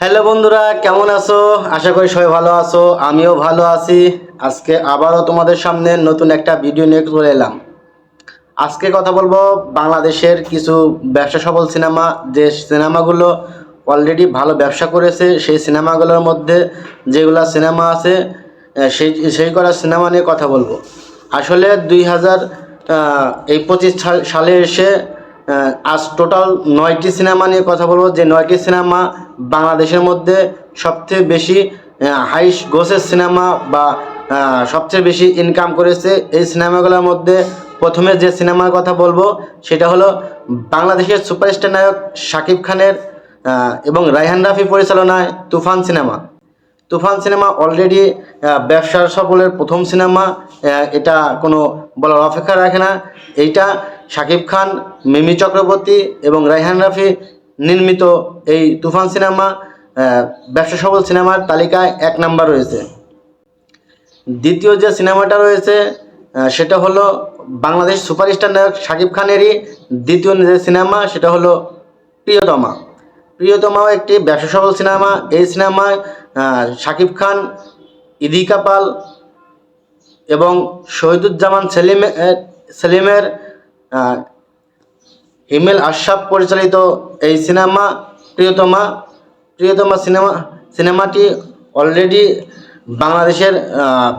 Hello বন্ধুরা, কেমন আছো? আশা করি সবাই ভালো আছো। আমিও ভালো আছি। আজকে আবারও তোমাদের সামনে নতুন একটা ভিডিও নিয়ে চলে এলাম। আজকে কথা বলবো বাংলাদেশের কিছু ব্যবসা সফল সিনেমা, যে সিনেমাগুলো অলরেডি ভালো ব্যবসা করেছে। সেই সিনেমাগুলোর মধ্যে যেগুলো সিনেমা আছে, সেই করা সিনেমা নিয়ে কথা বলবো। আসলে 2025 সালে এসে আজ টোটাল 9টি সিনেমা নিয়ে কথা বলবো, যে 9টি সিনেমা বাংলাদেশের মধ্যে সবচেয়ে বেশি হাইস্ট গ্রসের সিনেমা বা সবচেয়ে বেশি ইনকাম করেছে। এই সিনেমাগুলোর মধ্যে প্রথমে যে সিনেমার কথা বলবো সেটা হলো বাংলাদেশের সুপারস্টার নায়ক শাকিব খানের এবং রায়হান রাফি পরিচালনায় তুফান সিনেমা। তুফান সিনেমা অলরেডি ব্যবসার সফলের প্রথম সিনেমা, এটা কোনো বলার অপেক্ষা রাখে না। এইটা শাকিব খান, মিমি চক্রবর্তী এবং রায়হান রাফি নির্মিত এই তুফান সিনেমা ব্যবসা সফল সিনেমার তালিকায় 1 নাম্বার রয়েছে। দ্বিতীয় যে সিনেমাটা রয়েছে সেটা হলো বাংলাদেশ সুপারস্টার নায়ক শাকিব খানেরই দ্বিতীয় যে সিনেমা, সেটা হলো প্রিয়তমা। প্রিয়তমাও একটি ব্যবসা সফল সিনেমা। এই সিনেমায় শাকিব খান, ইদিকা পাল এবং শহীদুজ্জামান সেলিমের হিমেল আশরাফ পরিচালিত এই সিনেমা প্রিয়তমা। সিনেমাটি অলরেডি বাংলাদেশের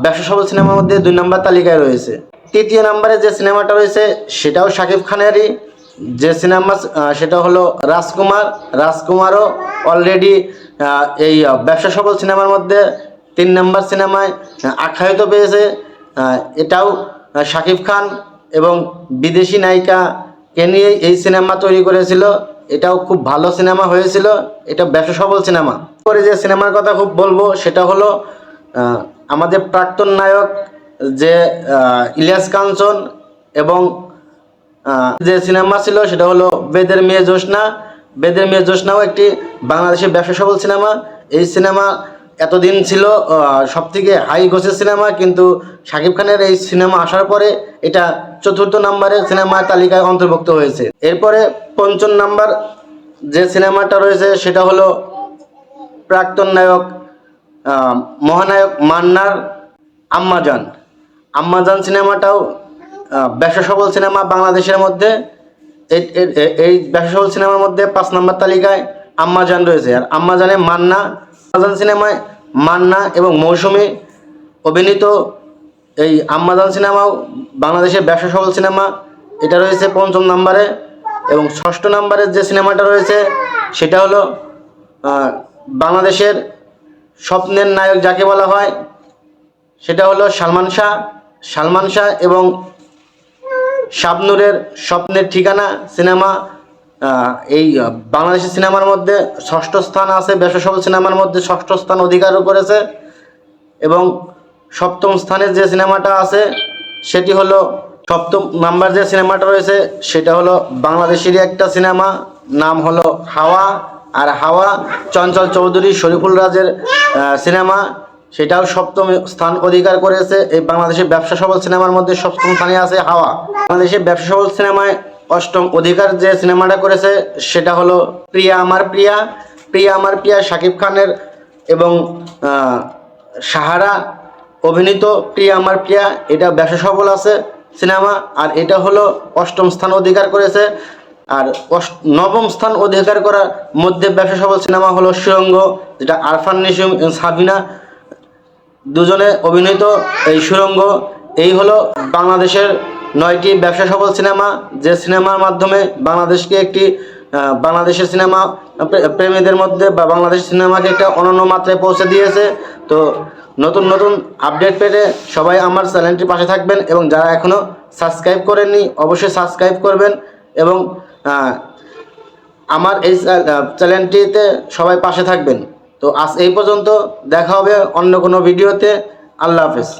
ব্যবসা সফল সিনেমার মধ্যে 2 নম্বর তালিকায় রয়েছে। তৃতীয় নম্বরে যে সিনেমাটা রয়েছে সেটাও শাকিব খানেরই যে সিনেমা, সেটা হলো রাজকুমারও অলরেডি এই ব্যবসা সফল সিনেমার মধ্যে 3 নম্বর সিনেমায় আখ্যায়িত পেয়েছে। এটাও শাকিব খান এবং বিদেশি নায়িকাকে নিয়ে এই সিনেমা তৈরি করেছিল। এটাও খুব ভালো সিনেমা হয়েছিল। এটা ব্যবসা সফল সিনেমা। পরে যে সিনেমার কথা খুব বলবো সেটা হলো আমাদের প্রাক্তন নায়ক যে ইলিয়াস কাঞ্চন, এবং যে সিনেমা ছিল সেটা হলো বেদের মেয়ে জ্যোৎস্নাও একটি বাংলাদেশের ব্যবসা সফল সিনেমা। এই সিনেমা এতদিন ছিল সবথেকে হাই গ্রসের সিনেমা, কিন্তু শাকিব খানের এই সিনেমা আসার পরে এটা 4র্থ নম্বরের সিনেমার তালিকায় অন্তর্ভুক্ত হয়েছে। এরপরে 5ম নাম্বার যে সিনেমাটা রয়েছে সেটা হলো প্রাক্তন নায়ক মহানায়ক মান্নার আম্মাজান সিনেমাটাও ব্যবসা সফল সিনেমা বাংলাদেশের মধ্যে। এই ব্যবসা সফল সিনেমার মধ্যে 5 নম্বর তালিকায় আম্মাজান রয়েছে। আর আম্মাজান সিনেমায় মান্না এবং মৌসুমী অভিনীত এই আম্মাজান সিনেমাও বাংলাদেশের ব্যবসা সফল সিনেমা। এটা রয়েছে 5ম নম্বরে। এবং 6ষ্ঠ নম্বরের যে সিনেমাটা রয়েছে সেটা হলো বাংলাদেশের স্বপ্নের নায়ক যাকে বলা হয় সেটা হলো সালমান শাহ এবং শাবনূরের স্বপ্নের ঠিকানা সিনেমা। এই বাংলাদেশের সিনেমার মধ্যে 6ষ্ঠ স্থান আছে, ব্যবসা সফল সিনেমার মধ্যে 6ষ্ঠ স্থান অধিকার করেছে। এবং 7ম স্থানে যে সিনেমাটা আছে সেটি হলো 7ম নাম্বার যে সিনেমাটা রয়েছে সেটা হলো বাংলাদেশেরই একটা সিনেমা, নাম হলো হাওয়া। আর হাওয়া চঞ্চল চৌধুরী, শরীফুল রাজের সিনেমা। সেটাও 7ম স্থান অধিকার করেছে। এই বাংলাদেশের ব্যবসা সফল সিনেমার মধ্যে 7ম স্থানে আছে হাওয়া। বাংলাদেশের ব্যবসা সফল সিনেমায় 8ম অধিকার যে সিনেমাটা করেছে সেটা হলো প্রিয়া আমার প্রিয়া শাকিব খানের এবং সাহারা অভিনীত প্রিয়া আমার প্রিয়া। এটা ব্যবসা সফল আছে সিনেমা। আর এটা হলো 8ম স্থান অধিকার করেছে। আর 9ম স্থান অধিকার করার মধ্যে ব্যবসা সফল সিনেমা হলো সুড়ঙ্গ, যেটা আরফান নিশো সাবিনা দুজনে অভিনীত এই সুড়ঙ্গ। এই হলো বাংলাদেশের 9টি ব্যবসা সফল সিনেমা, যে সিনেমার মাধ্যমে বাংলাদেশকে একটি বাংলাদেশের সিনেমা প্রেমীদের মধ্যে বা বাংলাদেশ সিনেমাকে একটা অনন্য মাত্রায় পৌঁছে দিয়েছে। তো নতুন আপডেট পেতে সবাই আমার চ্যানেলটির পাশে থাকবেন, এবং যারা এখনও সাবস্ক্রাইব করেননি অবশ্যই সাবস্ক্রাইব করবেন। এবং আমার এই চ্যানেলটিতে সবাই পাশে থাকবেন। তো আজ এই পর্যন্ত, দেখা হবে অন্য কোনো ভিডিওতে। আল্লাহ হাফেজ।